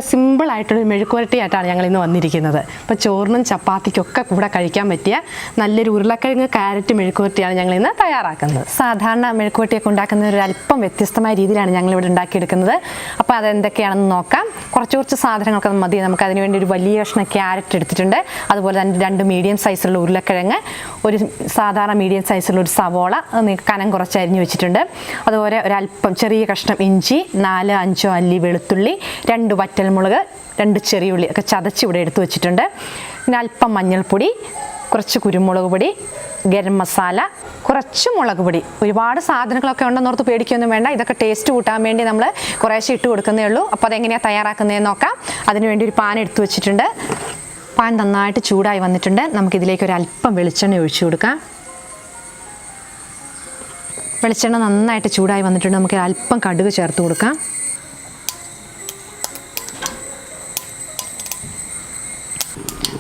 വളരെ സിമ്പിളായിട്ടൊരു മെഴുക്കുവരട്ടിയായിട്ടാണ് ഞങ്ങൾ ഇന്ന് വന്നിരിക്കുന്നത്. അപ്പോൾ ചോറിനും ചപ്പാത്തിക്കൊക്കെ കൂടെ കഴിക്കാൻ പറ്റിയ നല്ലൊരു ഉരുളക്കിഴങ്ങ് ക്യാരറ്റ് മെഴുക്കുവരട്ടിയാണ് ഞങ്ങൾ ഇന്ന് തയ്യാറാക്കുന്നത്. സാധാരണ മെഴുക്കുവരട്ടിയൊക്കെ ഉണ്ടാക്കുന്ന ഒരു അല്പം വ്യത്യസ്തമായ രീതിയിലാണ് ഞങ്ങളിവിടെ ഉണ്ടാക്കിയെടുക്കുന്നത്. അപ്പോൾ അതെന്തൊക്കെയാണെന്ന് നോക്കാം. കുറച്ച് സാധനങ്ങളൊക്കെ മതി. നമുക്ക് അതിനുവേണ്ടി ഒരു വലിയ കഷ്ണം ക്യാരറ്റ് എടുത്തിട്ടുണ്ട്. അതുപോലെ തന്നെ 2 മീഡിയം സൈസുള്ള ഉരുളക്കിഴങ്ങ്, ഒരു സാധാരണ മീഡിയം സൈസുള്ള ഒരു സവോള കനം കുറച്ച് അരിഞ്ഞ് വെച്ചിട്ടുണ്ട്. അതുപോലെ ഒരല്പം ചെറിയ കഷ്ണം ഇഞ്ചി, 4-5 അല്ലി വെളുത്തുള്ളി, 2 വറ്റൽമുളക്, 2 ചെറിയുള്ളി ഒക്കെ ചതച്ച് ഇവിടെ എടുത്ത് വെച്ചിട്ടുണ്ട്. പിന്നെ അല്പം മഞ്ഞൾപ്പൊടി, കുറച്ച് കുരുമുളക് പൊടി, ഗരം മസാല, കുറച്ച് മുളക് പൊടി. ഒരുപാട് സാധനങ്ങളൊക്കെ ഉണ്ടെന്നോർത്ത് പേടിക്കൊന്നും വേണ്ട. ഇതൊക്കെ ടേസ്റ്റ് കൂട്ടാൻ വേണ്ടി നമ്മൾ കുറേശ്ശെ ഇട്ട് കൊടുക്കുന്നേ ഉള്ളൂ. അപ്പോൾ അതെങ്ങനെയാണ് തയ്യാറാക്കുന്നതെന്ന് നോക്കാം. അതിനുവേണ്ടി ഒരു പാൻ എടുത്ത് വെച്ചിട്ടുണ്ട്. പാൻ നന്നായിട്ട് ചൂടായി വന്നിട്ടുണ്ട്. നമുക്കിതിലേക്ക് ഒരു അല്പം വെളിച്ചെണ്ണ ഒഴിച്ചു കൊടുക്കാം. വെളിച്ചെണ്ണ നന്നായിട്ട് ചൂടായി വന്നിട്ടുണ്ട്. നമുക്ക് അല്പം കടുക് ചേർത്ത് കൊടുക്കാം.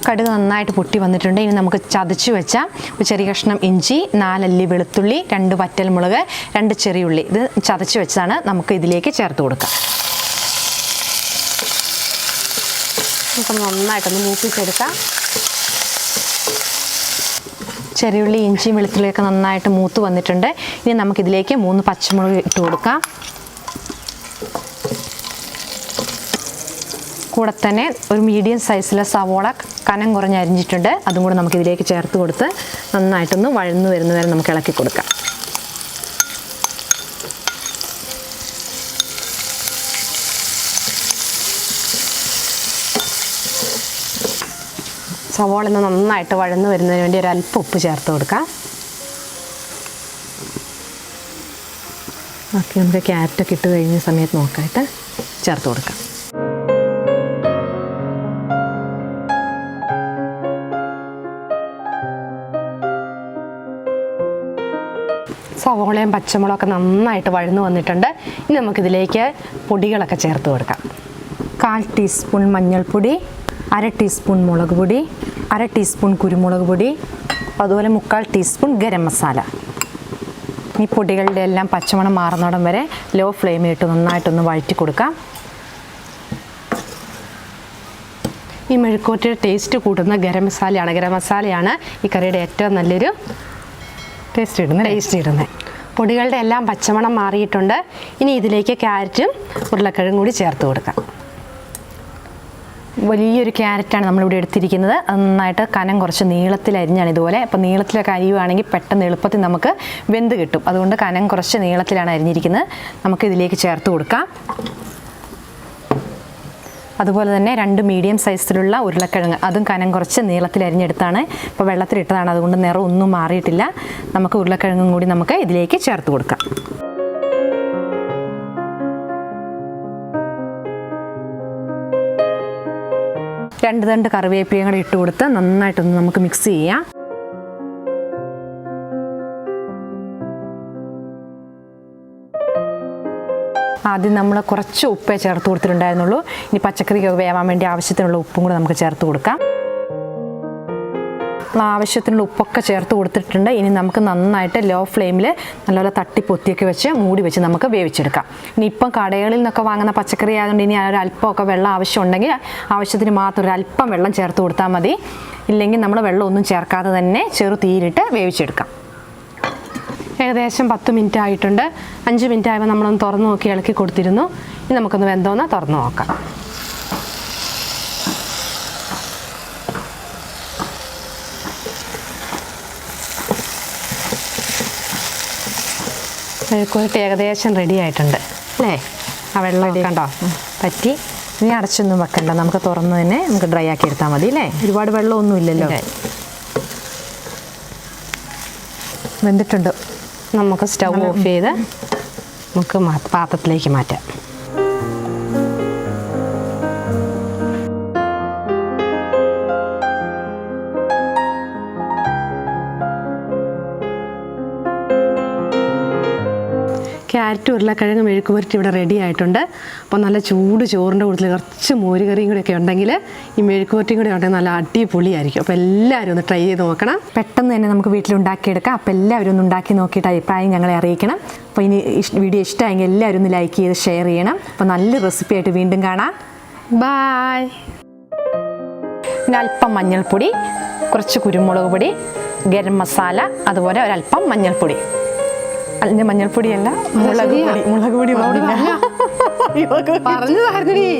കടുക് നന്നായിട്ട് പൊട്ടി വന്നിട്ടുണ്ട്. ഇനി നമുക്ക് ചതച്ച് വെച്ച ഒരു ചെറിയ കഷ്ണം ഇഞ്ചി, 4 അല്ലി വെളുത്തുള്ളി, 2 വറ്റൽമുളക്, 2 ചെറിയുള്ളി, ഇത് ചതച്ച് വെച്ചതാണ്, നമുക്ക് ഇതിലേക്ക് ചേർത്ത് കൊടുക്കാം. നമുക്ക് നന്നായിട്ടൊന്ന് മൂപ്പിച്ചെടുക്കാം. ചെറിയുള്ളി, ഇഞ്ചിയും വെളുത്തുള്ളിയൊക്കെ നന്നായിട്ട് മൂത്ത് വന്നിട്ടുണ്ട്. ഇനി നമുക്കിതിലേക്ക് 3 പച്ചമുളക് ഇട്ട് കൊടുക്കാം. കൂടെ തന്നെ ഒരു മീഡിയം സൈസിലെ സവോള കനം കുറഞ്ഞ് അരിഞ്ഞിട്ടുണ്ട്. അതും കൂടെ നമുക്കിതിലേക്ക് ചേർത്ത് കൊടുത്ത് നന്നായിട്ടൊന്ന് വഴന്നു വരുന്നവരെ നമുക്ക് ഇളക്കി കൊടുക്കാം. സവോള ഒന്ന് നന്നായിട്ട് വഴന്നു വരുന്നതിന് വേണ്ടി ഒരല്പം ഉപ്പ് ചേർത്ത് കൊടുക്കാം. ഓക്കെ, നമുക്ക് ക്യാരറ്റൊക്കെ ഇട്ട് കഴിഞ്ഞ സമയത്ത് നോക്കായിട്ട് ചേർത്ത് കൊടുക്കാം. സവോളയും പച്ചമുളകൊക്കെ നന്നായിട്ട് വഴന്നു വന്നിട്ടുണ്ട്. ഇനി നമുക്കിതിലേക്ക് പൊടികളൊക്കെ ചേർത്ത് കൊടുക്കാം. 1/4 ടീസ്പൂൺ മഞ്ഞൾപ്പൊടി, 1/2 ടീസ്പൂൺ മുളക് പൊടി, 1/2 ടീസ്പൂൺ കുരുമുളക് പൊടി, അതുപോലെ 3/4 ടീസ്പൂൺ ഗരം മസാല. ഈ പൊടികളുടെ എല്ലാം പച്ചമണം മാറുന്നിടം വരെ ലോ ഫ്ലെയിമിലിട്ട് നന്നായിട്ടൊന്ന് വഴറ്റി കൊടുക്കാം. ഈ മെഴുക്കുവരട്ടിയുടെ ടേസ്റ്റ് കൂട്ടുന്ന ഗരം മസാലയാണ് ഈ കറിയുടെ ഏറ്റവും നല്ലൊരു ടേസ്റ്റ് ഇടുന്നത്. പൊടികളുടെ എല്ലാം പച്ചമണം മാറിയിട്ടുണ്ട്. ഇനി ഇതിലേക്ക് ക്യാരറ്റും ഉരുളക്കിഴങ്ങും കൂടി ചേർത്ത് കൊടുക്കാം. വലിയൊരു ക്യാരറ്റാണ് നമ്മളിവിടെ എടുത്തിരിക്കുന്നത്. നന്നായിട്ട് കനം കുറച്ച് നീളത്തിൽ അരിഞ്ഞാണ് ഇതുപോലെ. അപ്പോൾ നീളത്തിലൊക്കെ അരിയുവാണെങ്കിൽ പെട്ടെന്ന് എളുപ്പത്തിൽ നമുക്ക് വെന്ത് കിട്ടും. അതുകൊണ്ട് കനം കുറച്ച് നീളത്തിലാണ് അരിഞ്ഞിരിക്കുന്നത്. നമുക്ക് ഇതിലേക്ക് ചേർത്ത് കൊടുക്കാം. അതുപോലെ തന്നെ 2 മീഡിയം സൈസിലുള്ള ഉരുളക്കിഴങ്ങ്, അതും കനം കുറച്ച് നീളത്തിൽ അരിഞ്ഞെടുത്താണ്. ഇപ്പോൾ വെള്ളത്തിലിട്ടതാണ്, അതുകൊണ്ട് നിറം ഒന്നും മാറിയിട്ടില്ല. നമുക്ക് ഉരുളക്കിഴങ്ങും കൂടി നമുക്ക് ഇതിലേക്ക് ചേർത്ത് കൊടുക്കാം. രണ്ട് തണ്ട് കറിവേപ്പിലയും കൂടെ ഇട്ട് കൊടുത്ത് നന്നായിട്ടൊന്ന് നമുക്ക് മിക്സ് ചെയ്യാം. ആദ്യം നമ്മൾ കുറച്ച് ഉപ്പേ ചേർത്ത് കൊടുത്തിട്ടുണ്ടായിരുന്നുള്ളൂ. ഇനി പച്ചക്കറിക്കൊക്കെ വേവാൻ വേണ്ടി ആവശ്യത്തിനുള്ള ഉപ്പും കൂടെ നമുക്ക് ചേർത്ത് കൊടുക്കാം. ആവശ്യത്തിനുള്ള ഉപ്പൊക്കെ ചേർത്ത് കൊടുത്തിട്ടുണ്ട്. ഇനി നമുക്ക് നന്നായിട്ട് ലോ ഫ്ലെയിമിൽ നല്ലപോലെ തട്ടിപ്പൊത്തിയൊക്കെ വെച്ച് മൂടി വെച്ച് നമുക്ക് വേവിച്ചെടുക്കാം. ഇനി ഇപ്പം കടകളിൽ നിന്നൊക്കെ വാങ്ങുന്ന പച്ചക്കറി ആയതുകൊണ്ട് ഇനി ഒരു അല്പമൊക്കെ വെള്ളം ആവശ്യമുണ്ടെങ്കിൽ ആവശ്യത്തിന് മാത്രം ഒരു അല്പം വെള്ളം ചേർത്ത് കൊടുത്താൽ മതി. ഇല്ലെങ്കിൽ നമ്മൾ വെള്ളം ഒന്നും ചേർക്കാതെ തന്നെ ചെറു തീയിലിട്ട് വേവിച്ചെടുക്കാം. ഏകദേശം 10 മിനിറ്റ് ആയിട്ടുണ്ട്. 5 മിനിറ്റ് ആയപ്പോൾ നമ്മളൊന്ന് തുറന്ന് നോക്കി ഇളക്കി കൊടുത്തിരുന്നു. ഇനി നമുക്കൊന്ന് വെന്തോന്ന് തുറന്ന് നോക്കാം. മെഴുക്കുവരട്ടി ഏകദേശം റെഡി ആയിട്ടുണ്ട് അല്ലേ? ആ വെള്ളം കണ്ടോ പറ്റി. ഇനി അടച്ചൊന്നും വെക്കണ്ട, നമുക്ക് തുറന്ന് തന്നെ നമുക്ക് ഡ്രൈ ആക്കി എടുത്താൽ മതി അല്ലേ? ഒരുപാട് വെള്ളമൊന്നും ഇല്ലല്ലോ. വെന്തിട്ടുണ്ട്. നമുക്ക് സ്റ്റൗ ഓഫ് ചെയ്ത് നമുക്ക് പാത്രത്തിലേക്ക് മാറ്റാം. ക്യാരറ്റ് ഉരുളക്കിഴങ്ങ് മെഴുക്കുവരട്ടി ഇവിടെ റെഡി ആയിട്ടുണ്ട്. അപ്പോൾ നല്ല ചൂട് ചോറിൻ്റെ കൂട്ടത്തിൽ കുറച്ച് മോരുകറിയും കൂടെയൊക്കെ ഉണ്ടെങ്കിൽ ഈ മെഴുക്കുവരട്ടിയും കൂടെ ഉണ്ടെങ്കിൽ നല്ല അടിപൊളിയായിരിക്കും. അപ്പോൾ എല്ലാവരും ഒന്ന് ട്രൈ ചെയ്ത് നോക്കണം. പെട്ടെന്ന് തന്നെ നമുക്ക് വീട്ടിലുണ്ടാക്കിയെടുക്കാം. അപ്പോൾ എല്ലാവരും ഒന്ന് ഉണ്ടാക്കി നോക്കിയിട്ട് അഭിപ്രായം ഞങ്ങളെ അറിയിക്കണം. അപ്പോൾ ഇനി വീഡിയോ ഇഷ്ടമായെങ്കിൽ എല്ലാവരും ഒന്ന് ലൈക്ക് ചെയ്ത് ഷെയർ ചെയ്യണം. അപ്പോൾ നല്ല റെസിപ്പി ആയിട്ട് വീണ്ടും കാണാം. ബൈ. പിന്നെ അല്പം മഞ്ഞൾപ്പൊടി, കുറച്ച് കുരുമുളക് പൊടി, ഗരം മസാല, അതുപോലെ ഒരല്പം മഞ്ഞൾപ്പൊടി. അല്ല, മഞ്ഞൾപ്പൊടിയല്ല, മുളക് പൊടി പറഞ്ഞതായിരുന്നീ.